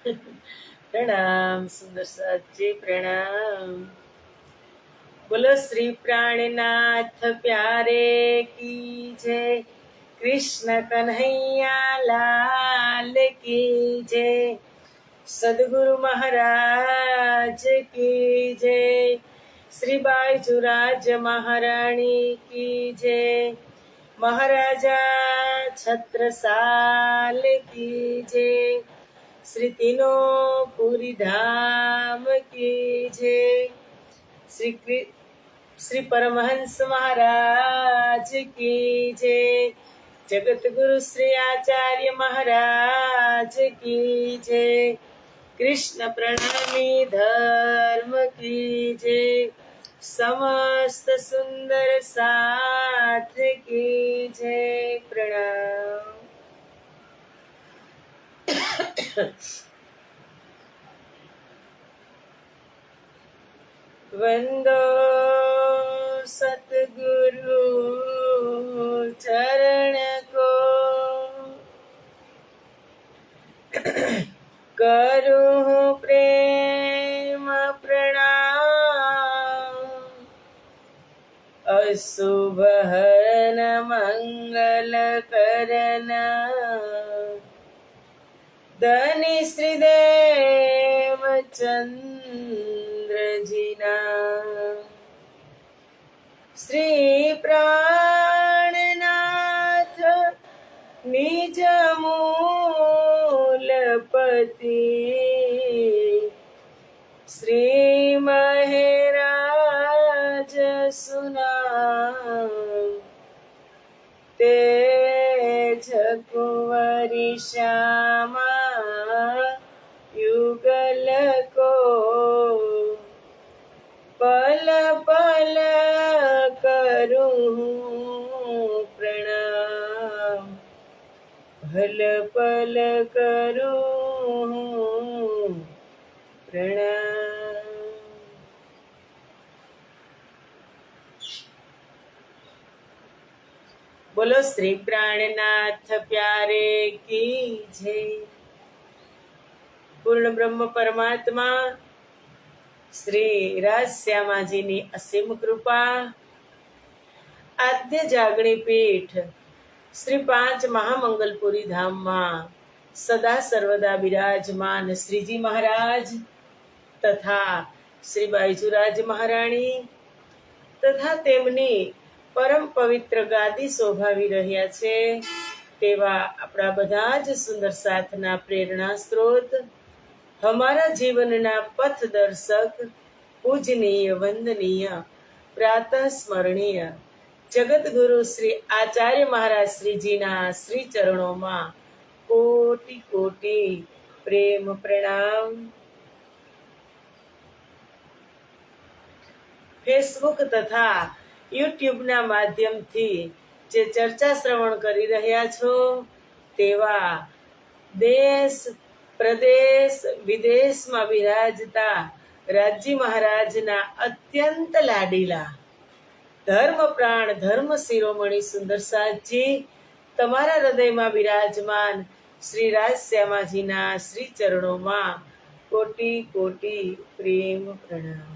प्रणाम सुंदर साची प्रणाम। बोलो श्री प्राणनाथ प्यारे की जय। कृष्ण कन्हैया लाल की जय। सदगुरु महाराज की जय। श्री बाईजुराज महारानी की जय। महाराजा छत्रसाल की जय। श्री तीनों पुरी धाम की जय। श्री परमहंस महाराज की जय। जगत गुरु श्री आचार्य महाराज की जय। कृष्ण प्रणामी धर्म की जय। समस्त सुंदर साथ की जय। प्रणाम। वंदो सतगुरु चरण को। करूं प्रेम प्रणाम। अशुभ हरन मंगल करन। धनी श्रीदेव चंद्र जीना। श्री प्राणनाथ निज मूलपति। श्री महराज सुना। तेज कुंवरी श्यामा युगल को। पल पल करूं प्रणाम। पल पल करूं प्रणाम। बोलो श्री प्राणनाथ प्यारे की जय। પૂર્ણ બ્રહ્મ પરમાત્મા શ્રી રાજશ્યામાજીની અસીમ કૃપા, આદ્ય જાગણી પીઠ શ્રી 5 મહામંગલપુરી ધામમાં સદા સર્વદા બિરાજમાન શ્રીજી મહારાજ તથા શ્રી બાઈજુરાજ મહારાણી તથા તેમની પરમ પવિત્ર ગાદી શોભાવી રહ્યા છે તેવા આપણા બધા જ સુંદર સાથના પ્રેરણા સ્ત્રોત, हमारा जीवनना पथ दर्शक, पूजनीय वंदनीय प्रातः स्मरणीय जगत गुरु श्री आचार्य महाराज श्री जीना श्री चरणों में कोटि कोटि प्रेम प्रणाम। फेसबुक तथा यूट्यूब ना माध्यम थी जे चर्चा श्रवण करी रह्या छो तेवा देश प्रदेश विदेश में विराजता राजी महाराज ना अत्यंत लाडीला धर्म प्राण धर्म शिरोमणि सुंदर साथजी तमारा हृदय में विराजमान श्री राजश्यामाजी ना श्री चरणों में कोटि कोटि प्रेम प्रणाम।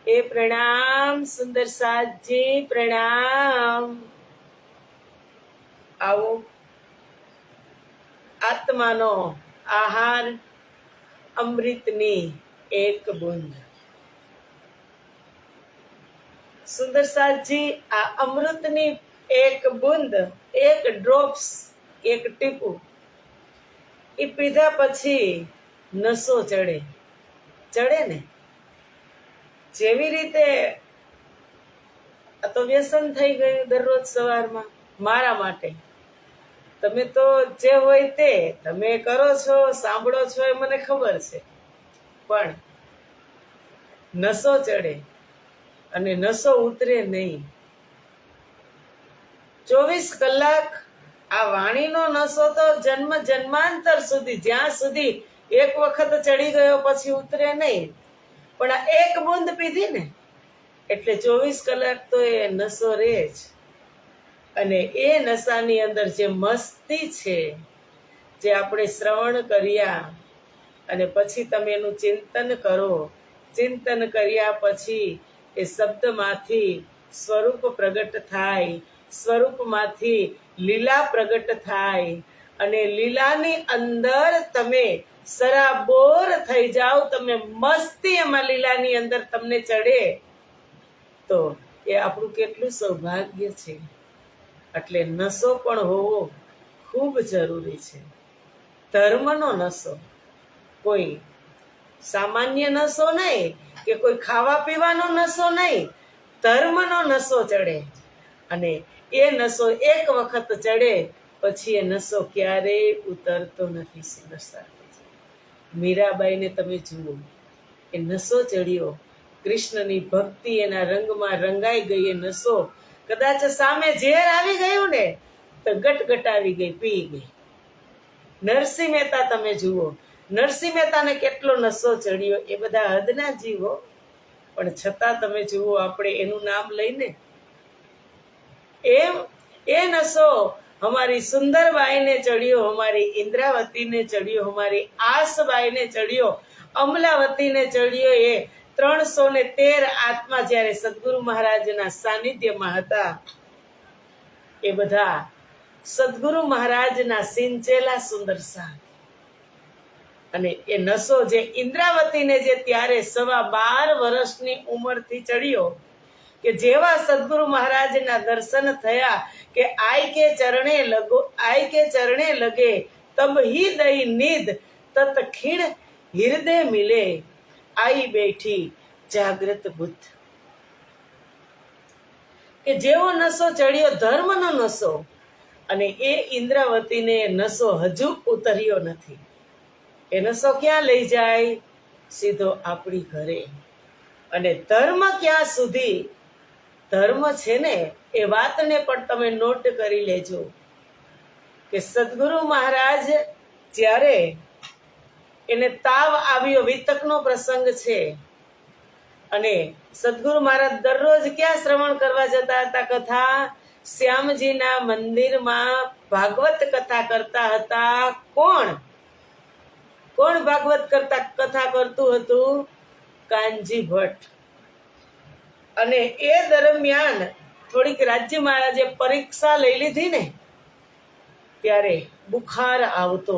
ए प्रणाम सुंदर साथजी प्रणाम। आओ आत्मानो आहार अमृतनी एक बूंद। सुंदर साथ जी आ अमृतनी एक बूंद, एक ड्रॉप्स, एक टीपू ई पीधा पछी नशो चढ़े चढ़े ने जेवी रीते आ तो व्यसन थई गयुं दररोज सवारमां मारा माटे। તમે તો જે હોય તે તમે કરો છો, સાંભળો છો એ મને ખબર છે, પણ નશો ચડે અને નશો ઉતરે નહીં। 24 કલાક આ વાણીનો નશો તો જન્મ જન્માંતર સુધી, જ્યાં સુધી એક વખત ચડી ગયો પછી ઉતરે નહીં, પણ આ એક બૂંદ પીધી ને એટલે 24 કલાક તો એ નશો રહે જ। અને એ નશાની અંદર જે મસ્તી છે, જે આપણે શ્રવણ કર્યા અને પછી તમે એનું ચિંતન કરો. ચિંતન કર્યા પછી એ શબ્દમાંથી સ્વરૂપ પ્રગટ થાય, સ્વરૂપમાંથી લીલા પ્રગટ થાય, અને લીલાની અંદર તમે સરાબોર થઈ જાઓ, તમે મસ્તી એમાં લીલાની અંદર તમને ચડે, તો એ આપણું કેટલું સૌભાગ્ય છે. એટલે નશો પણ હોવો ખૂબ જરૂરી છે. ધર્મનો નશો, કોઈ સામાન્ય નશો નહીં, કે કોઈ ખાવા પીવાનો નશો નહીં, ધર્મનો નશો ચડે. અને એ નશો એક વખત ચડે પછી એ નશો ક્યારેય ઉતરતો નથી. સુંદર સાથી મીરાબાઈને તમે જુઓ, એ નશો ચડ્યો, કૃષ્ણની ભક્તિ એના રંગમાં રંગાઈ ગઈ. એ નશો કદાચ સામે ઝેર આવી ગયું ને તો ગટગટ આવી ગઈ, પી ગઈ. નરસિંહ મહેતા તમે જુઓ, નરસિંહ મહેતાને કેટલો નશો ચડ્યો. એ બધા હદના જીવો, પણ છતાં તમે જુઓ, આપણે એનું નામ લઈને એમ એ નશો हमारी सुंदरबाईने चढ़ियो, हमारी इंद्रावतीने चढ़ियो, हमारी आसबाईने चढ़ियो, अमलावतीने चढ़ियो. ये 313 आत्मा જ્યારે સદગુરુ મહારાજના સાનિધ્યમાં હતા, એ બધા સદગુરુ મહારાજના સિંચેલા સુંદર સાથ. અને એ નશો જે ઇન્દ્રાવતીને જે ત્યારે 12.5 વર્ષની ઉંમરથી ચડ્યો, કે જેવા સદગુરુ મહારાજના દર્શન થયા કે આય કે ચરણે લગે તબ હી દઈ નિધ તત ખીણ હૃદય મિલે આઈ બેઠી જાગ્રત બુદ્ધ. કે જેવો નશો ચડ્યો, ધર્મનો નશો, અને એ ઇન્દ્રાવતીને નશો હજુ ઉતર્યો નથી. એ નશો ક્યાં લઈ જાય? સીધો આપણી ઘરે. અને ધર્મ ક્યાં સુધી? ધર્મ છે ને, એ વાતને પણ તમે નોટ કરી લેજો કે સદગુરુ મહારાજ જ્યારે એને તાવ આવ્યો, વિતકનો પ્રસંગ છે, અને સદગુરુ મહારાજ દરરોજ ક્યાં શ્રવણ કરવા જતા હતા? કથા શ્યામજીના મંદિરમાં ભાગવત કથા કરતા હતા. કોણ ભાગવત કથા કરતું હતું? કાનજી ભટ્ટ. અને એ દરમિયાન થોડીક રાજ્ય મહારાજે પરીક્ષા લઈ લીધી ને, ત્યારે બુખાર આવતો,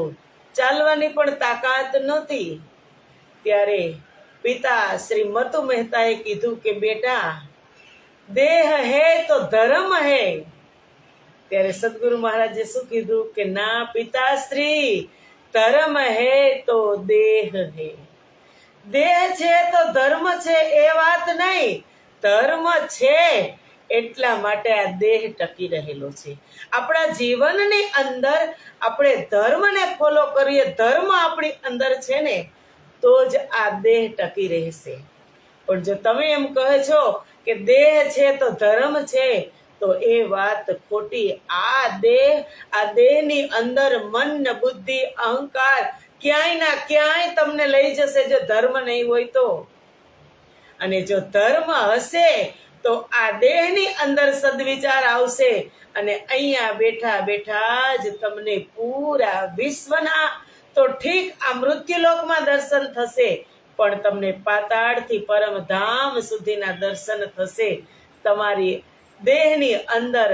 ચાલવાની પણ તાકાત નહોતી. ત્યારે પિતા શ્રી મતુ મહેતાએ કીધું કે બેટા, દેહ હે તો ધર્મ હે. ત્યારે સદગુરુ મહારાજે શું કીધું કે ના પિતાશ્રી, ધર્મ હે તો દેહ હે. દેહ છે તો ધર્મ છે એ વાત નહીં, ધર્મ છે એટલા માટે આ દેહ ટકી રહેલો છે. આપણા જીવનની અંદર આપણે ધર્મને ફોલો કરીએ, ધર્મ આપણી અંદર છે ને, તો જ આ દેહ ટકી રહેશે. પણ જો તમે એમ કહો છો કે દેહ છે તો ધર્મ છે, તો એ વાત ખોટી. આ દેહની અંદર મન, બુદ્ધિ, અહંકાર ક્યાંય ના ક્યાંય તમને લઈ જશે જો ધર્મ નહીં હોય તો. અને જો ધર્મ હશે તો આ દેહની અંદર સદવિચાર આવશે, અને અહીંયા બેઠા બેઠા જ તમને પૂરા વિશ્વના તો ઠીક આ મૃત્યુલોકમાં દર્શન થશે, પણ તમને પાતાળથી પરમધામ સુધીના દર્શન થશે. તમારી દેહની અંદર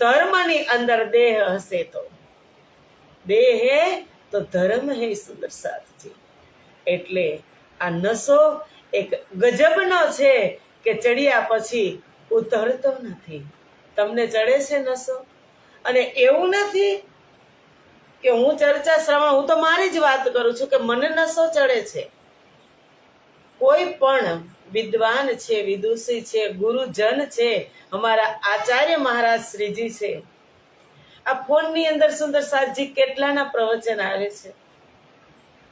ધર્મની અંદર દેહ હશે તો. દેહ હે તો ધર્મ હે. સુંદર સાથજી, એટલે આ નશો એક ગજબનો છે કે ચડ્યા પછી ઉતરતો નથી. તમને ચડે છે નશો? અને એવું નથી કે હું ચર્ચા શ્રવણ, હું તો મારી જ વાત કરું છું કે મને નશો ચડે છે. કોઈ પણ વિદ્વાન છે, વિદુષી છે, ગુરુજન છે, અમારા આચાર્ય મહારાજ શ્રીજી છે, આ ફોનની અંદર સુંદર સાતજી કેટલાના પ્રવચન આવે છે.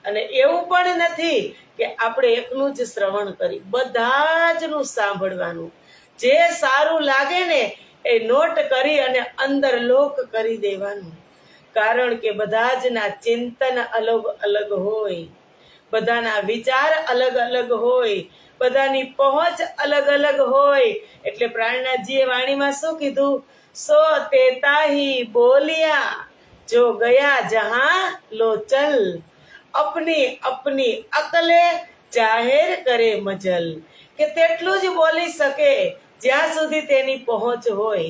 અને એવું પણ નથી કે આપણે એકનું જ શ્રવણ કરી, બધા જનું સાંભળવાનું. જે સારું લાગે ને એ નોટ કરી અને અંદર લોક કરી દેવાનું. કારણ કે બધા જના ચિંતન અલગ અલગ હોય, બધાના વિચાર અલગ અલગ હોય, બધાની પહોંચ અલગ અલગ હોય. એટલે પ્રાણનાથજીએ વાણીમાં શું કીધું? સો તેતા હી બોલિયા જો ગયા જહાં લો ચલ, अपनी अपनी अकले जाहिर करे मजल, કે તેટલું જ બોલી શકે જ્યાં સુધી તેની પહોંચ હોય.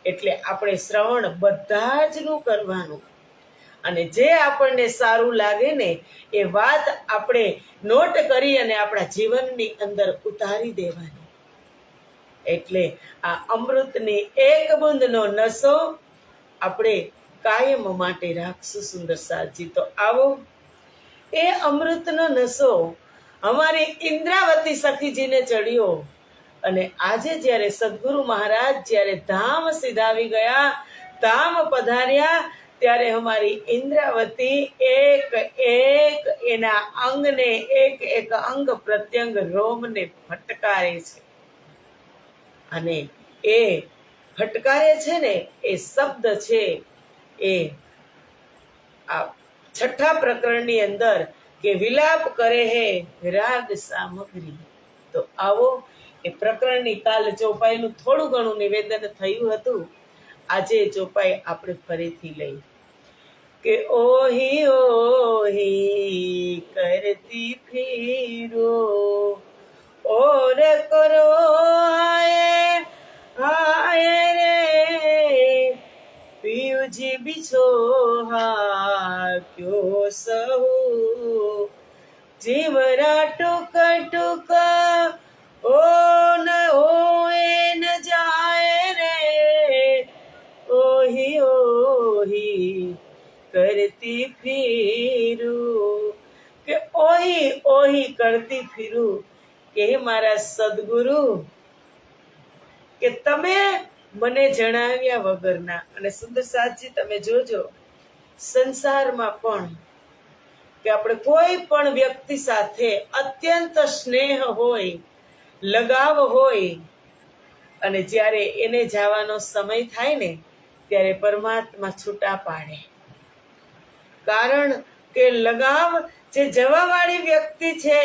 એટલે આપણે શ્રવણ બધા જ નું કરવાનું, અને જે આપણને સારું લાગે ને એ વાત આપણે નોટ કરી અને આપણા જીવનની અંદર ઉતારી દેવાની. એટલે આ અમૃતની એક બૂંદનો નશો આપણે કાયમ માટે રાખશું. સુંદર સાજી, તો આવો એ અમૃતનો નશો અમારી ઇન્દ્રાવતી સખીજીને ચડ્યો. અને આજે જ્યારે સદગુરુ મહારાજ જ્યારે ધામ સિધાવી ગયા, ધામ પધાર્યા, ત્યારે અમારી ઇન્દ્રાવતી એક એક એના અંગને, એક એક અંગ પ્રત્યંગ રોમને ફટકારે છે. અને એ ફટકારે છે ને એ શબ્દ છે એ આ 6ઠા પ્રકરણની અંદર કે વિલાપ કરે હે રાગ સામગ્રી. તો આવો એ પ્રકરણની કાલ ચોપાઈનું થોડું ઘણું નિવેદન થયું હતું. આજે ચોપાઈ આપણે ફરીથી લઈ કે ઓહી ઓહી કરતી ફીરો ઓર કરો આયે આયે રે પિયુજી બિછોહા ક્યો સહુ જીવરા ટુક ટુક ઓ ન હોએ ન જાય રે ઓહી ઓહી કરતી ફીરું, કે ઓહી ઓહી કરતી ફીરું કે હે મારા સદગુરુ, કે તમે મને જણાવ્યા વગરના. અને સુંદર સાજી તમે જોજો સંસારમાં પણ કે આપણે કોઈ પણ વ્યક્તિ સાથે અત્યંત સ્નેહ હોય, લગાવ હોય, અને જ્યારે એને જવાનો સમય થાય ને ત્યારે પરમાત્મા છૂટા પાડે. કારણ કે લગાવ જે જવાવાળી વ્યક્તિ છે,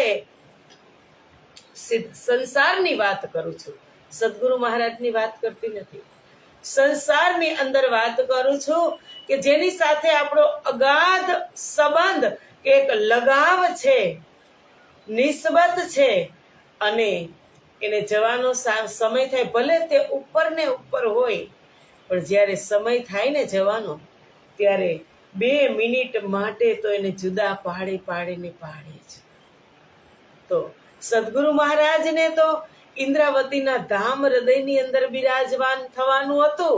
સંસારની વાત કરું છું, સદગુરુ મહારાજની વાત કરતી નથી, સંસારની અંદર વાત કરું છું, કે જેની સાથે આપણો અગાધ સંબંધ કે એક લગાવ છે, નિસ્બત છે, અને એને જવાનો સમય થાય, ભલે તે ઉપર ને ઉપર હોય, પણ જ્યારે સમય થાય ને જવાનો ત્યારે 2 મિનિટ માટે તો એને જુદા પાડે પાડે છે. તો સદગુરુ મહારાજને તો ઇન્દ્રાવતીના ધામ હૃદયની અંદર બિરાજમાન થવાનું હતું,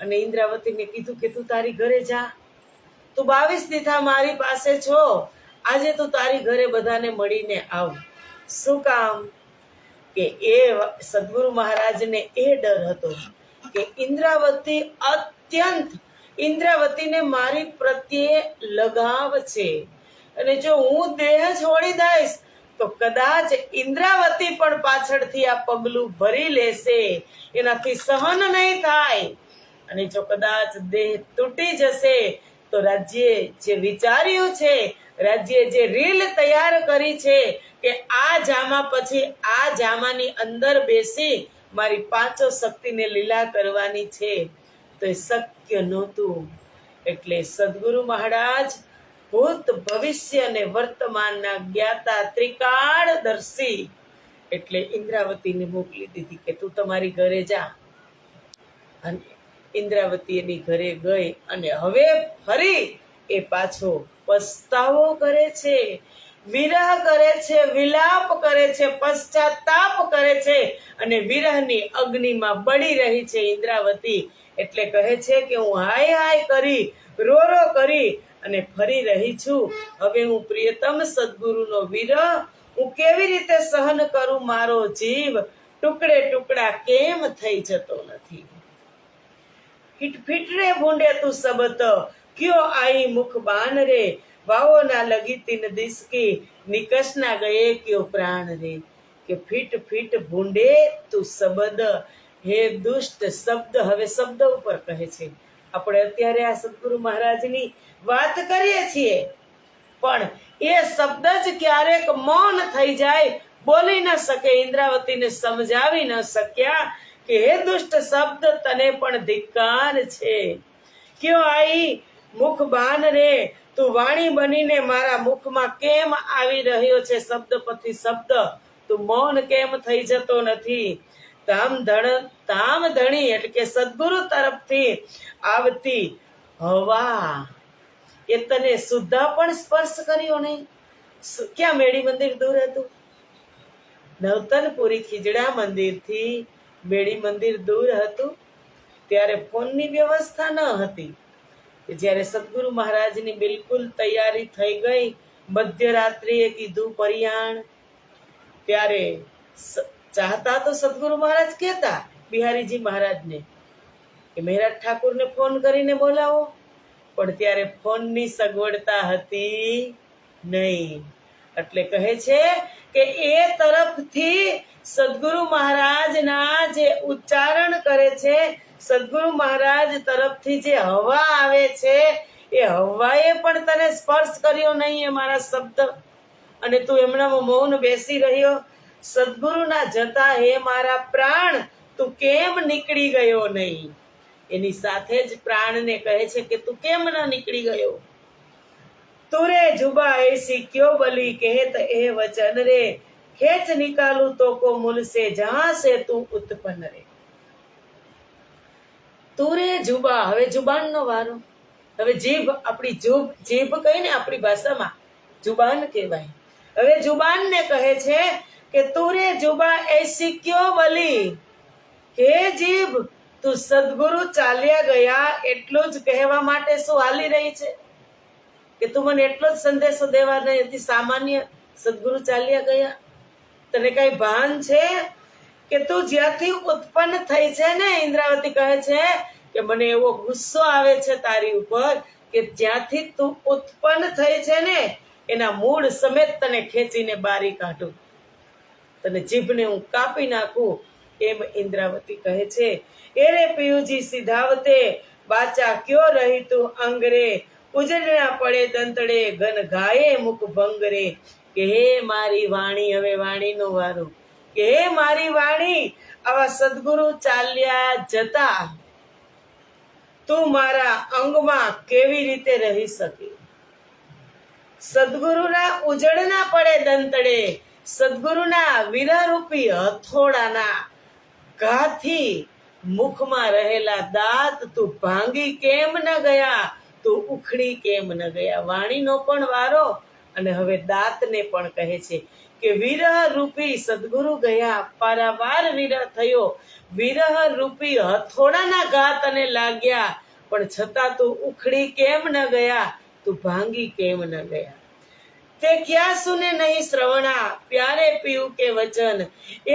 અને ઇન્દ્રાવતીને કીધું કે તું તારી ઘરે જા, તું 22 દીથા મારી પાસે છો, આજે તું તારી ઘરે બધાને મળીને આવ. શું કામ? કે એ સદગુરુ મહારાજને એ ડર હતો કે ઇન્દ્રાવતીને મારી પ્રત્યે લગાવ છે, અને જો હું દેહ છોડી દઈશ તો કદાચ ઇન્દ્રાવતી પણ પાછળથી આ પગલું ભરી લેશે, એનાથી સહન નહીં થાય. અને જો કદાચ દેહ તૂટી જશે તો રાજ્ય જે વિચાર્યું છે, રાજ્ય જે રીલ તૈયાર કરી છે કે આ જામા પછી આ જામાની અંદર બેસી મારી 5 શક્તિને લીલા કરવાની છે, તો એ શક્ય નહોતું. એટલે સદગુરુ મહારાજ ભૂત ભવિષ્ય અને વર્તમાનના જ્ઞાતા ત્રિકાળદર્શી, એટલે ઇન્દ્રાવતીને મોકલી દીધી કે તું તમારી ઘરે જા. અને ઇન્દ્રાવતી એની ઘરે ગઈ, અને હવે ફરી એ પાછો પસ્તાવો કરે છે, વિરહ કરે છે, વિલાપ કરે છે, પશ્ચાતાપ કરે છે, અને વિરહની અગ્નિમાં બળી રહી છે ઇન્દ્રાવતી. એટલે કહે છે કે હું હાય હાય કરી, રો રો કરી અને ફરી રહી છું. હવે હું પ્રિયતમ સદગુરુનો વિરહ હું કેવી રીતે સહન કરું? મારો જીવ ટુકડે ટુકડા કેમ થઈ જતો નથી? ફીટ રે ભૂંડે તું સબત ક્યો આઈ મુખ બાન રે, વાવો ના લગી તીન દિસકી નિકસ ના ગયે ક્યો પ્રાણ રે. કે ફીટ ફીટ ભૂંડે તું શબ્દ, હે દુષ્ટ શબ્દ. હવે શબ્દ ઉપર કહે છે. આપણે અત્યારે આ સદગુરુ મહારાજની વાત કરીએ છીએ, પણ એ શબ્દ જ ક્યારેક મૌન થઈ જાય, બોલી ન શકે, ઇન્દ્રાવતીને સમજાવી ન શક્યા કે હે દુષ્ટ શબ્દ, તને પણ ધિક્કાર છે. ક્યો આઈ મુખ બાન રે, તું વાણી બનીને મારા મુખમાં કેમ આવી રહ્યો છે? શબ્દ પછી શબ્દ તું મૌન કેમ થઈ જતો નથી? ધામ ધણી એટલે કે સદગુરુ તરફથી આવતી હવા એ તને સુદ્ધા પણ સ્પર્શ કર્યો નહીં. ક્યાં મેળી મંદિર દૂર હતું? નવતનપુરી ખીજડા મંદિરથી મેળી મંદિર દૂર હતું. ત્યારે ફોનની વ્યવસ્થા ન હતી. જ્યારે સદગુરુ મહારાજની બિલકુલ તૈયારી થઈ ગઈ, મધ્યરાત્રિએ કીધું પરિયાણ, ત્યારે ચાહતા તો સદગુરુ મહારાજ કહેતા બિહારીજી મહારાજને કે મહેરાજ ઠાકુરને ફોન કરીને બોલાવો, પણ ત્યારે ફોનની સગવડતા હતી નહીં. એટલે કહે છે કે એ તરફથી સદગુરુ મહારાજના જે ઉચ્ચારણ કરે છે, સદગુરુ મહારાજ તરફથી જે હવા આવે છે, એ હવાએ પણ તને સ્પર્શ કર્યો નહીં એ મારા શબ્દ, અને તું એમનામાં મૌન બેસી રહ્યો. સદગુરુના જતા હે મારા પ્રાણ તું કેમ નીકળી ગયો નહીં? એની સાથે જ પ્રાણને કહે છે કે તું કેમ ન નીકળી ગયો? તુરે જુબા એસી ક્યો બલી કહેત એ વચન રે, ખેચ નિકાલું તો કો મુલ સે જહાં સે તું ઉત્પન્ન રે. તુરે જુબા, હવે જુબાનનો વારો. હવે જીભ, આપણી જીભ કહીને આપણી ભાષામાં જુબાન કહેવાય. હવે જુબાનને કહે છે કે તુરે જુબા એસી ક્યો બલી, હે જીભ તું સદગુરુ ચાલ્યા ગયા એટલું જ કહેવા માટે શું હાલી રહી છે? કે તું મને એટલો જ સંદેશો દેવા નહીં હતી સામાન્ય સદગુરુ ચાલ્યા ગયા? તને કઈ ભાન છે કે તું જ્યાંથી ઉત્પન્ન થઈ છે ને? ઇન્દ્રાવતી કહે છે કે મને એવો ગુસ્સો આવે છે તારી ઉપર કે જ્યાંથી તું ઉત્પન્ન થઈ છે ને એના મૂળ સમેત તને ખેંચીને બારી કાઢું, તને જીભને હું કાપી નાખું, એમ ઇન્દ્રાવતી કહે છે. એરે પિયુજી સિધાવતે બાચા ક્યો રહી તું અંગરે, ઉજળના પડે દંતડે ઘન ગાયે મુખ ભંગરે. કે હે મારી વાણી, હવે વાણીનો વારો, કે હે મારી વાણી, આવા સદગુરુ ચાલ્યા જતા તું મારા અંગમાં કેવી રીતે રહી શકી? સદગુરુના ઉજળના પડે દંતડે, સદગુરુના વિરહરૂપી હથોડાના ઘાથી મુખમાં રહેલા દાંત તું ભાંગી કેમ ન ગયા? તું ઉખડી કેમ ન ગયા? વાણીનો પણ વારો અને હવે દાંતને પણ કહે છે કે વિરહ રૂપી સદગુરુ ગયા, પારાવાર વિરહ થયો, વિરહ રૂપી હથોડાના ઘા તને લાગ્યા, પણ છતાં તું ઉખડી કેમ ન ગયા? તું ભાંગી કેમ ન ગયા? તે ક્યાં સુને નહીં શ્રવણા, પ્યારે પીયું કે વચન,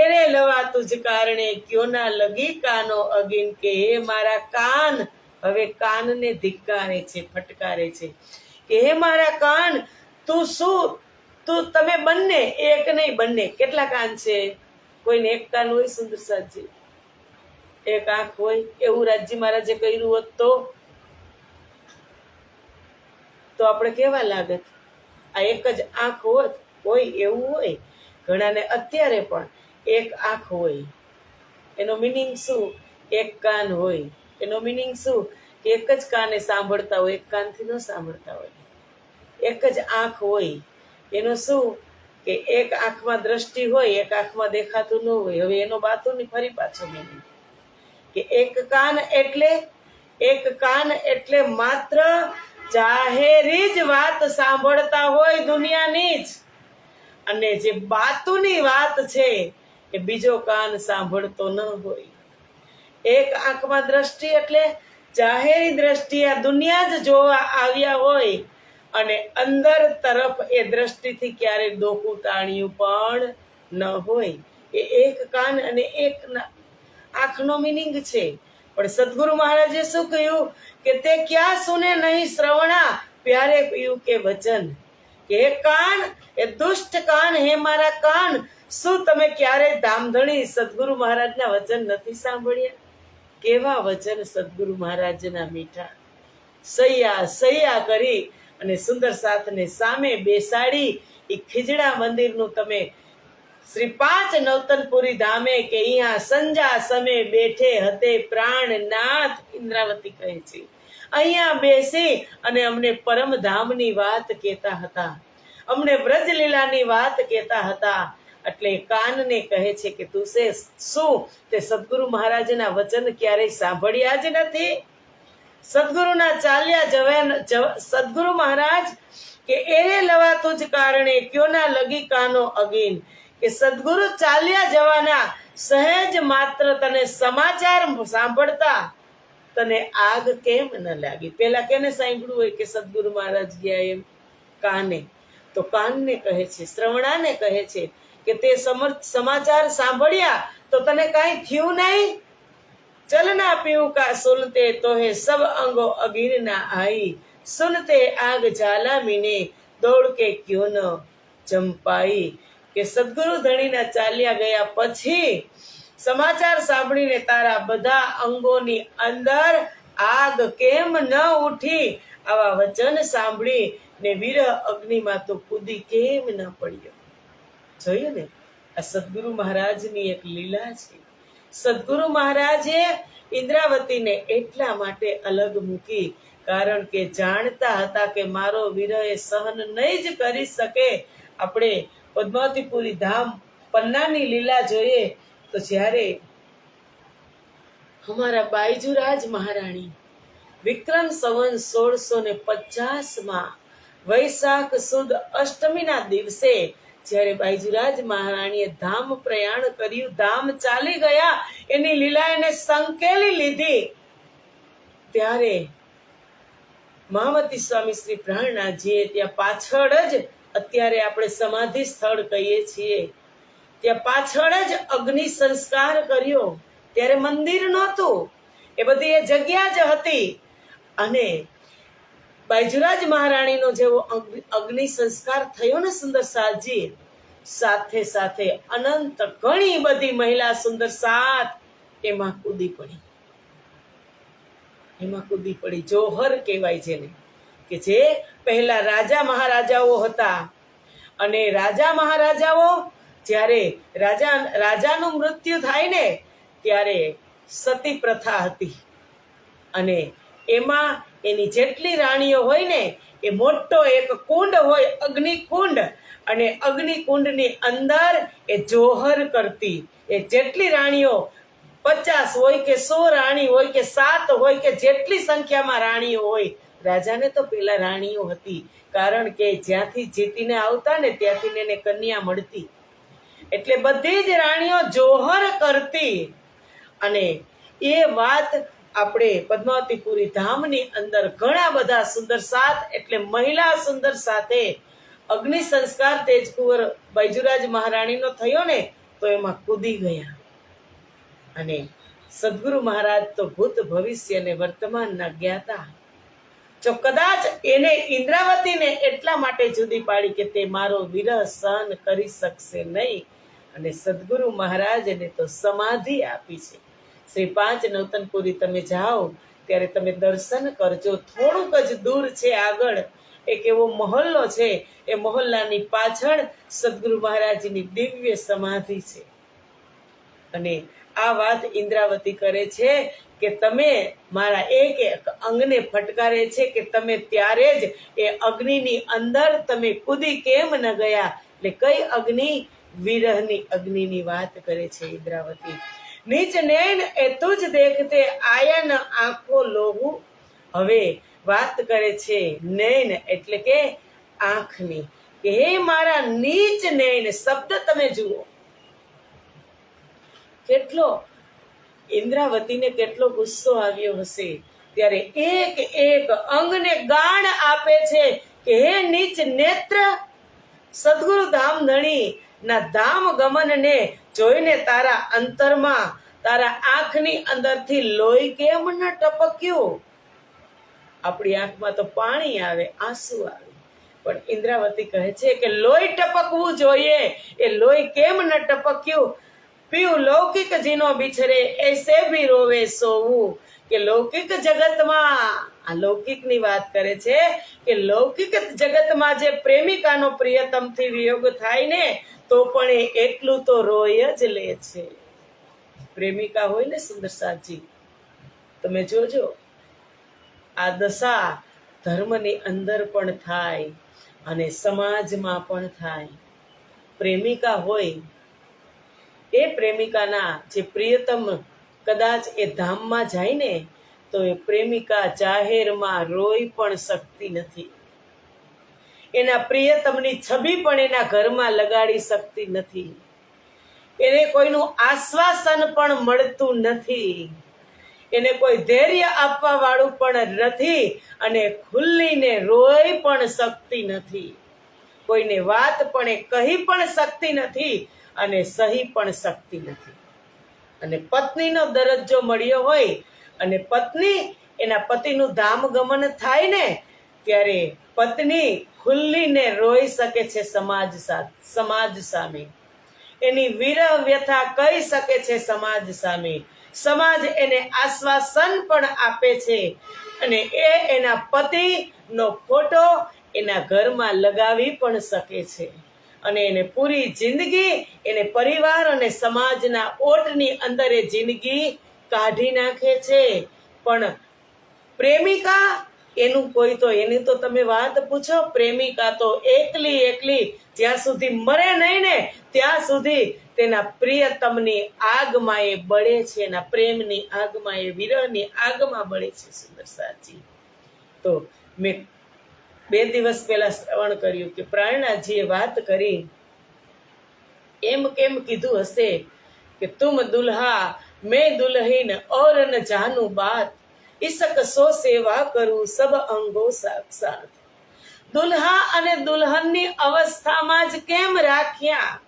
એરે લવા તુજ કારણે ક્યો ના લગી કાનો અગીન. કે હે મારા કાન, હવે કાનને ધિક્કારે છે, ફટકારે છે કે હે મારા કાન, તું શું, તું તમે બંને, એક નહીં બંને. કેટલા કાન છે? કોઈને એક કાન હોય સુંદર સાજી? એક આંખ હોય? એવું રાજજી મહારાજે કર્યું હોત તો આપણે કેવા લાગત? આ એક જ આંખ હોત, હોય એવું હોય. ઘણાને અત્યારે પણ એક આંખ હોય. એનો મિનિંગ શું? એક કાન હોય. એનો મિનિંગ શું? કે એક જ કાને સાંભળતા હોય, એક કાનથી ન સાંભળતા હોય. એક જ આંખ હોય. એનો શું? કે એક આંખમાં દ્રષ્ટિ હોય, એક આંખમાં દેખાતું ન હોય. હવે એનો બાતુની ફરી પાછો મિનિંગ કે એક કાન એટલે માત્ર જાહેરી જ વાત સાંભળતા હોય દુનિયાની જ, અને જે બાતુની વાત છે એ બીજો કાન સાંભળતો ન હોય. એક આંખમાં દ્રષ્ટિ એટલે જાહેરી દ્રષ્ટિ, આ દુનિયા જ જોવા આવ્યા હોય, અને અંદર તરફ એ દ્રષ્ટિથી ક્યારેય ડોકું તાણ્યું પણ ન હોય. એ એક કાન અને એક આંખનો મિનિંગ છે. પણ સદગુરુ મહારાજે શું કહ્યું કે તે ક્યાં સુને નહીં શ્રવણા, પ્યારે પીયું કે વચન. કે હે કાન, એ દુષ્ટ કાન, હે મારા કાન, શું તમે ક્યારેય ધામધણી સદગુરુ મહારાજના વચન નથી સાંભળ્યા? કેવા વચન સદગુરુ મહારાજના મીઠા. સૈયા કરી અને સુંદર સાથને સામે બેસાડી એ ખીજડા મંદિરનું તમે શ્રી 5 નવતનપુરી ધામે કે અહીંયા સંજા સમે બેઠે હતે પ્રાણનાથ, ઇન્દ્રાવતી કહે છે. અહીંયા બેસી અને અમને પરમધામની વાત કહેતા હતા, અમને વ્રજલીલાની વાત કહેતા હતા. એટલે કાનને કહે છે કે તું શું તે સદગુરુ મહારાજના વચન ક્યારેય સાંભળ્યા જ નથી? સદગુરુના ચાલ્યા સદગુરુ મહારાજ કે એરે લવા તુજ કારણે ક્યો ના લગી કાનો અગીન, કે સદગુરુ ચાલ્યા જવાના સહેજ માત્ર તને સમાચાર સાંભળતા તને આગ કેમ ન લાગી? પેલા કેને સાંભળ્યું હોય કે સદગુરુ મહારાજ ગયા એમ? કાને. તો કાનને કહે છે, શ્રવણાને કહે છે કે તે સમાચાર સાંભળ્યા તો તને કાંઈ થયું નહીં? ચલના પીવું કા સુનતે તો હે સબ અંગો અગીર ના આઈ, સુનતે આગ જ્વાલા મીને દોડ કે ક્યો ન ચંપાઈ. કે સદગુરુ ધણીના ચાલ્યા ગયા પછી સમાચાર સાંભળીને તારા બધા અંગોની અંદર આગ કેમ ન ઉઠી? આવા વચન સાંભળી ને વિરહ અગ્નિમાં તો કૂદી કેમ ન પડ્યો? જોયું ને, આ સદગુરુ મહારાજની એક લીલા છે. સદગુરુ મહારાજે ઇન્દ્રાવતીને એટલા માટે અલગ મૂકી કારણ કે જાણતા હતા કે મારો વિરહ એ સહન નહીં જ કરી શકે. આપણે પદ્માવતીપુરી ધામ પન્નાની લીલા જોઈએ તો જ્યારે અમારા બાયજુરાજ મહારાણી વિક્રમ સંવત 1650 વૈશાખ સુદ અષ્ટમીના દિવસે જ્યારે બાયજુરાજ મહારાણીએ ધામ પ્રયાણ કર્યું, ધામ ચાલી ગયા, એની લીલા એને સંકેલી લીધી, ત્યારે મહામતી સ્વામી શ્રી પ્રાણનાથજીએ ત્યાં પાછળ જ, અત્યારે આપણે સમાધિ સ્થળ કહીએ છીએ, ત્યાં પાછળ જ અગ્નિ સંસ્કાર કર્યો. ત્યારે મંદિર નહોતું, એ બધી એ જગ્યા જ હતી. અને બાયજુરાજ મહારાણીનો જેવો અગ્નિ સંસ્કાર થયો ને સુંદર સાજી, સાથે સાથે અનંત ઘણી બધી મહિલા સુંદર સાત એમાં કૂદી પડી. જોહર કહેવાય જેને, કે જે પહેલા રાજા મહારાજાઓ હતા. અને રાજા મહારાજાઓ જ્યારે રાજાનું મૃત્યુ થાય ને ત્યારે સતી પ્રથા હતી. અને એમાં એની જેટલી રાણીઓ હોય ને એ મોટો એક કુંડ હોય, અગ્નિકુંડ, અને અગ્નિકુંડની અંદર એ જોહર કરતી. એ જેટલી રાણીઓ 50 હોય કે 100 રાણી હોય કે 7 હોય કે જેટલી સંખ્યામાં રાણીઓ હોય, રાજાને તો પેલા રાણીઓ હતી, કારણ કે જ્યાંથી જીતીને આવતા ને ત્યાંથી એને કન્યા મળતી, એટલે બધી જ રાણીઓ જોહર કરતી. અને એ વાત આપણે પદ્માવતીપુરી ધામની અંદર ઘણા બધા સુંદર સાત એટલે મહિલા સુંદર સાથે અગ્નિ સંસ્કાર તેજકુંવર બાયજુરાજ મહારાણીનો થયો ને તો એમાં કૂદી ગયા. અને સદગુરુ મહારાજ તો ભૂત ભવિષ્ય અને વર્તમાનના જ્ઞાતા. જો કદાચ એને ઇન્દ્રાવતીને એટલા માટે જુદી પાડી કે તે મારો વિરહ સહન કરી શકશે નહીં, અને સદગુરુ મહારાજને તો સમાધિ આપી છે. શ્રી 5 નવતનપુરી તમે જાઓ ત્યારે તમે દર્શન કરજો. થોડુંક જ દૂર છે આગળ એક એવો મહોલ્લો છે, એ મહોલ્લાની પાછળ સદગુરુ મહારાજની દિવ્ય સમાધિ છે. અને આ વાત ઇન્દ્રાવતી કરે છે કે તમે મારા એક એક અંગને ફટકારે છે કે તમે ત્યારે જ એ અગ્નિની અંદર તમે કૂદી કેમ ન ગયા? એટલે કઈ અગ્નિ? વિરહની અગ્નિની વાત કરે છે ઇન્દ્રાવતી. નીચ નૈન એ તુજ દેખતે આયન આંખો લોહુ. હવે વાત કરે છે નૈન એટલે કે આંખની, કે હે મારા નીચ નૈન, શબ્દ તમે જુઓ. કેટલો ઇન્દ્રાવતીને કેટલો ગુસ્સો આવ્યો હશે. ત્યારે એક એક અંગને ગાણ આપે છે કે હે નીચ નેત્ર, સદગુરુ ધામ ધણી ના ધામ ગમનને જોઈને તારા અંતરમાં, તારા આંખની અંદરથી લોહી કેમ ન ટપક્યું? આપણી આંખમાં તો પાણી આવે, આંસુ આવે, પણ ઇન્દ્રાવતી કહે છે કે લોહી ટપકવું જોઈએ. એ લોહી કેમ ન ટપક્યું? પીયું લૌકિક જીનો બિછરે એસે ભી રોવે સોવું. કે લૌકિક જગતમાં, આ લૌકિકની વાત કરે છે કે લૌકિક જગતમાં જે પ્રેમિકાનો પ્રિયતમથી વિયોગ થાય ને તો પણ એ એટલું તો રોય જ લે છે. પ્રેમિકા હોય ને સુંદર સાજી, તમે જોજો આ દશા ધર્મની અંદર પણ થાય અને સમાજમાં પણ થાય. પ્રેમિકા હોય એ પ્રેમિકાના જે પ્રિયતમ કદાચ એ ધામમાં જાય ને તો એ પ્રેમિકા જાહેરમાં રોઈ પણ શકતી નથી. એના પ્રિયતમની છબી પણ એના ઘરમાં લગાડી શકતી નથી. એને કોઈનું આશ્વાસન પણ મળતું નથી. એને કોઈ ધૈર્ય આપવા વાળું પણ નથી અને ખુલ્લીને રોઈ પણ શકતી નથી. કોઈને વાત પણ એ કહી પણ શકતી નથી અને સહી પણ શકતી નથી. અને પત્નીનો દરજ્જો મળ્યો હોય અને પત્ની એના પતિનું ધામ ગમન થાય ને ત્યારે પત્ની ખુલ્લીને રોઈ શકે છે સમાજ સામે. એની વિરહ વ્યથા કહી શકે છે સમાજ સામે. સમાજ એને આશ્વાસન પણ આપે છે અને એ એના પતિનો ફોટો એના ઘરમાં લગાવી પણ શકે છે અને એને પૂરી જિંદગી એને પરિવાર અને સમાજના ઓટની અંદર એ જિંદગી કાઢી નાખે છે. પણ પ્રેમિકા એનું કોઈ તો એની તો તમે વાત પૂછો. પ્રેમિકા તો એકલી જ્યાં સુધી મરે નહીં ને ત્યાં સુધી તેના પ્રિયતમની આગમાં એ બળે છે. એના પ્રેમની આગમાં એ વિરહની આગમાં બળે છે. સુંદર સાચી. તો મેં 2 દિવસ પહેલા શ્રવણ કર્યું કે પ્રાણનાથજીએ વાત કરી એમ કેમ કીધું હશે કે તુમ દુલ્હા મેં દુલ્હીન ઓર ન જાનું બાત ઇસક સો સેવા કરું સબ અંગો સાક્ષાત. દુલ્હા અને દુલ્હનની અવસ્થામાં જ કેમ રાખ્યા?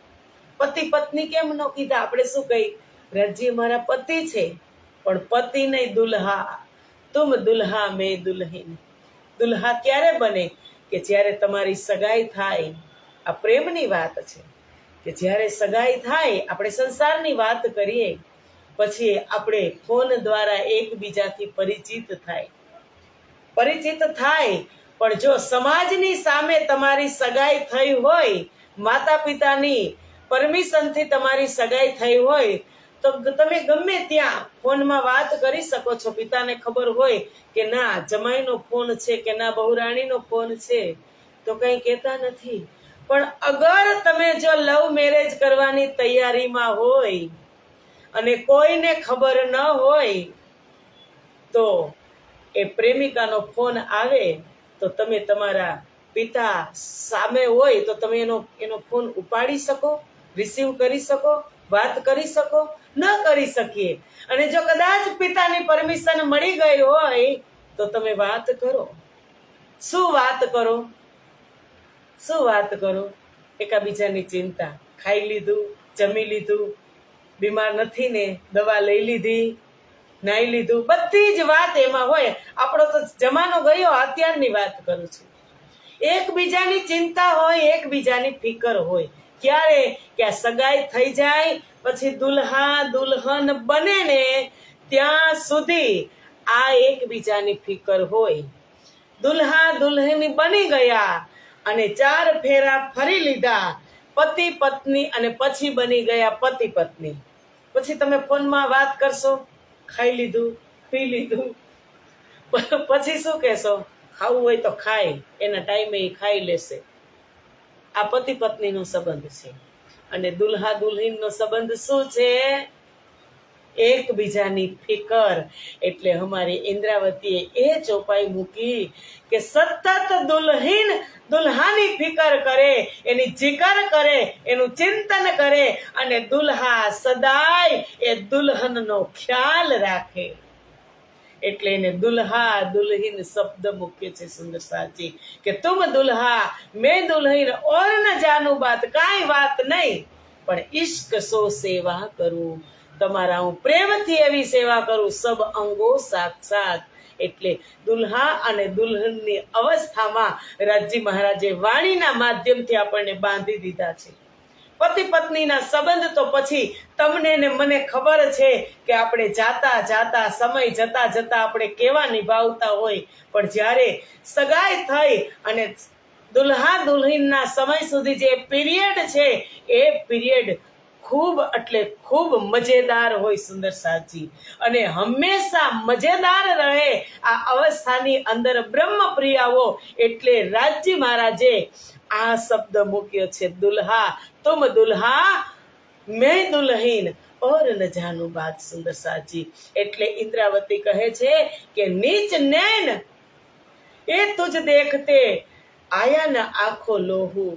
પતિ પત્ની કેમ ન કીધા? આપણે શું કહી રજી મારા પતિ છે પણ પતિ નહીં દુલ્હા. તુમ દુલ્હા મેં દુલ્હીન. દુલ્હા ક્યારે બને કે જ્યારે તમારી સગાઈ થાય. આ પ્રેમની વાત છે કે જ્યારે સગાઈ થાય આપણે સંસારની વાત કરીએ પછી આપણે ફોન દ્વારા એકબીજાથી પરિચિત થાય પણ જો સમાજની સામે તમારી સગાઈ થઈ હોય, માતા પિતાની પરમિશનથી તમારી સગાઈ થઈ હોય તો તમે ગમે ત્યાં ફોનમાં વાત કરી શકો છો. પિતાને ખબર હોય કે ના જમાઈનો ફોન છે કે ના બહુરાણીનો ફોન છે તો કંઈ કહેતા નથી. પણ અગર તમે જો લવ મેરેજ કરવાની તૈયારીમાં હોય અને કોઈને ખબર ન હોય તો એ પ્રેમિકાનો ફોન આવે તો તમે તમારા પિતા સામે હોય તો તમે એનો ફોન ઉપાડી શકો, રિસીવ કરી શકો, વાત કરી શકો? ન કરી શકીએ. અને જો કદાચ પિતાની પરમિશન મળી ગઈ હોય તો તમે વાત કરો. શું વાત કરો? એકાબીજાની ચિંતા. ખાઈ લીધું, જમી લીધું, બીમાર નથી ને, દવા લઈ લીધી, નાઈ લીધું, બધી જ વાત એમાં હોય. આપણો તો જમાનો ગયો, અત્યારની વાત કરું છું. એકબીજાની ચિંતા હોય, એકબીજાની ફિકર હોય. ક્યારે કે આ સગાઈ થઈ જાય પછી દુલ્હા દુલ્હન બને ને ત્યાં સુધી આ એકબીજાની ફિકર હોય. દુલ્હા દુલ્હન બની ગયા અને 4 ફેરા ફરી લીધા, પતિ પત્ની, અને પછી બની ગયા પતિ પત્ની. પછી તમે ફોનમાં વાત કરશો, ખાઈ લીધું, પી લીધું, પછી શું કહેશો? ખાવું હોય તો ખાય, એના ટાઈમે એ ખાઈ લેશે. આ પતિ પત્નીનો સંબંધ છે. અને દુલ્હા દુલ્હનનો સંબંધ શું છે? એકબીજાની ફિકર. એટલે અમારી ઇન્દ્રાવતીએ એ ચોપાઈ મૂકી કે સતત દુલ્હીન દુલ્હાની ફિકર કરે, એની જિકર કરે, એનું ચિંતન કરે અને દુલ્હા સદાય એ દુલ્હનનો ખ્યાલ રાખે. એટલે એને દુલ્હા દુલ્હીન શબ્દ મૂકે છે. સુંદર સાચી કે તુમ દુલ્હા મેં દુલ્હીન ઓર ન જાનું બાત. કાંઈ વાત નહીં પણ ઇશ્ક સો સેવા કરું. તમારા હું પ્રેમથી એવી સેવા કરું સબ અંગો સાક્ષાત. એટલે દુલ્હા અને દુલ્હનની અવસ્થામાં રાજજી મહારાજે વાણીના માધ્યમથી આપણને બાંધી દીધા છે. પતિ પત્નીના સંબંધ તો પછી તમને ને મને ખબર છે કે આપણે જાતા સમય જતા આપણે કેવા નિભાવતા હોય. પણ જ્યારે સગાઈ થઈ અને દુલ્હા દુલ્હનના સમય સુધી જે પીરિયડ છે એ પીરિયડ ખૂબ એટલે ખૂબ મજેદાર હોય સુંદર સાજી, અને હંમેશા મજેદાર રહે આ અવસ્થાની અંદર બ્રહ્મપ્રિયાઓ. એટલે રાજજી મહારાજે આ શબ્દ મૂક્યો છે, દુલ્હા તુમ દુલ્હા મેં દુલ્હીન और न जानू बात. સુંદર સાજી એટલે ઇન્દ્રાવતી કહે છે કે નીચ નૈન એ તુજ દેખતે આયા ન આખો લોહુ,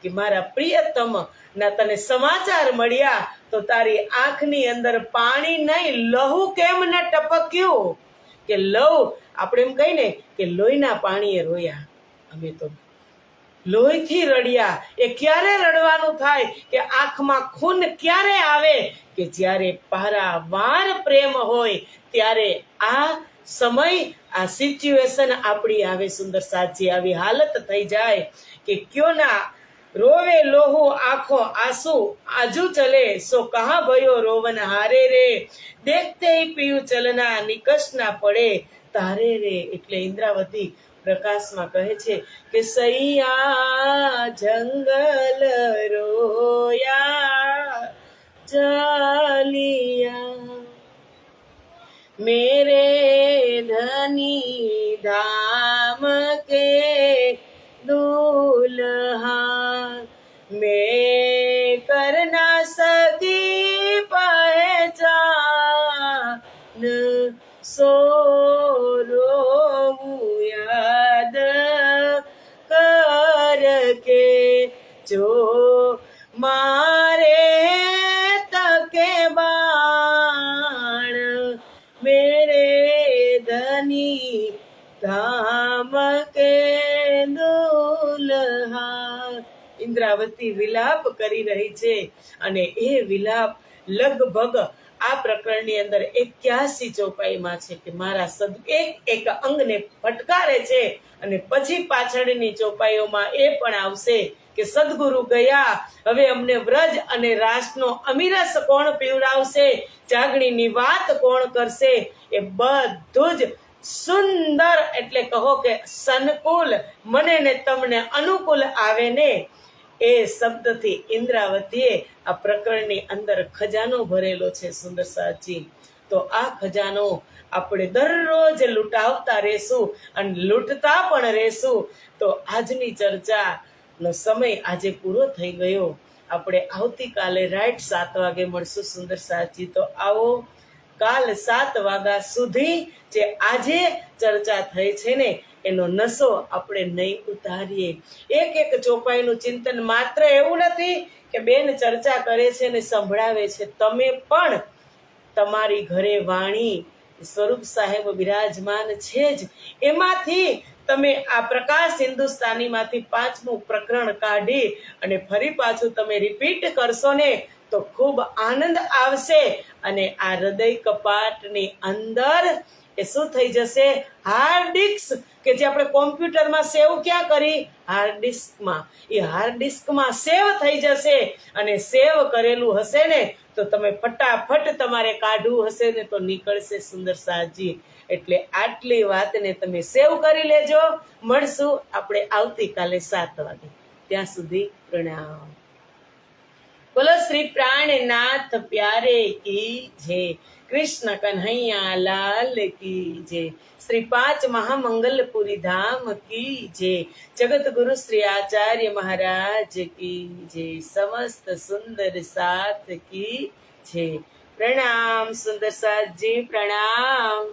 કે મારા પ્રિયતમ ના તને સમાચાર મળ્યા તો તારી આંખની અંદર પાણી નહીં, લહુ કેમ ન ટપક્યું? કે લવ આપણે એમ કહીને કે લોહીના પાણીએ રોયા, અમે તો લોહીથી રડ્યા. એ ક્યારે રડવાનું થાય કે આંખમાં ખૂન ક્યારે આવે? કે જ્યારે પારાવાર પ્રેમ હોય ત્યારે આ સમય, આ સિચ્યુએશન આપણી આવે સુંદર સાચી, આવી હાલત થઈ જાય કે ક્યો ના રોવે લોહુ આંખો આંસુ આજુ ચલે સો કહા ભયો રોવન હારે રે, દેખતે પીયું ચલના નિકશ ના પડે તારે રે. એટલે ઇન્દ્રાવતી પ્રકાશમાં કહે છે કે સૈયા જંગલ રોયા ચાલિયા, मेरे धनी धाम के दूल्हा, मैं कर ना सकी पहचान सो रोऊं याद करके जो मारे तके बाण, मेरे धनी धाम के दूल्हा. ઇન્દ્રાવતી વિલાપ કરી રહી છે, અને એ વિલાપ લગભગ આ પ્રકરણની અંદર 81 ચોપાઈમાં છે કે મારા એક અંગને ફટકારે છે. અને પછી પાછળની ચોપાઈઓમાં એ પણ આવશે કે સદગુરુ ગયા, હવે અમને વ્રજ અને રાસનો અમીરસ કોણ પીવડાવશે, જાગણીની વાત કોણ કરશે? એ બધું જ સુંદર, એટલે કહો કે સનકુલ, મને ને તમને અનુકૂળ આવે ને એ શબ્દથી ઇન્દ્રાવતીએ આ પ્રકરણની અંદર ખજાનો ભરેલો છે સુંદર સાચી. તો આ ખજાનો આપણે દરરોજ લૂંટાવતા રહેશું અને લૂંટતા પણ રહેશું. તો આજની ચર્ચાનો સમય આજે પૂરો થઈ ગયો. આપણે આવતીકાલે રાઈટ 7 વાગે મળશું સુંદર સાચી. તો આવો કાલ 7 વાગ્યા સુધી જે આજે ચર્ચા થઈ છે ને એનો નશો આપણે નહીં ઉતારીએ. એક ચોપાઈનું ચિંતન માત્ર એવું નથી કે બેન ચર્ચા કરે છે ને સંભળાવે છે, તમે પણ તમારી ઘરે વાણી સ્વરૂપ સાહેબ બિરાજમાન છે જ, એમાંથી તમે આ પ્રકાશ હિન્દુસ્તાનીમાંથી 5મું પ્રકરણ કાઢી અને ફરી પાછું તમે રિપીટ કરશો ને તો ખૂબ આનંદ આવશે. અને આ હૃદય કપાટની અંદર એ શું થઈ જશે? હાર્ડ ડિસ્ક, કે જે આપણે કોમ્પ્યુટરમાં સેવ ક્યાં કરી? હાર્ડ ડિસ્કમાં. એ હાર્ડ ડિસ્કમાં સેવ થઈ જશે, અને સેવ કરેલું હશે ને તો તમે ફટાફટ તમારે કાઢવું હશે ને તો નીકળશે સુંદર સાજી. એટલે આટલી વાતને તમે સેવ કરી લેજો. મળશું આપણે આવતીકાલે 7 વાગે. ત્યાં સુધી પ્રણામ. બોલો શ્રી પ્રાણનાથ પ્યારે કી જય, કૃષ્ણ કન્હૈયા લાલ કી જય, શ્રી 5 મહામંગલપુરી ધામ કી જય, જગત ગુરુ શ્રી આચાર્ય મહારાજ કી જય, સમસ્ત સુંદર સાથ કી જય. પ્રણામ સુંદર સાથજી, પ્રણામ.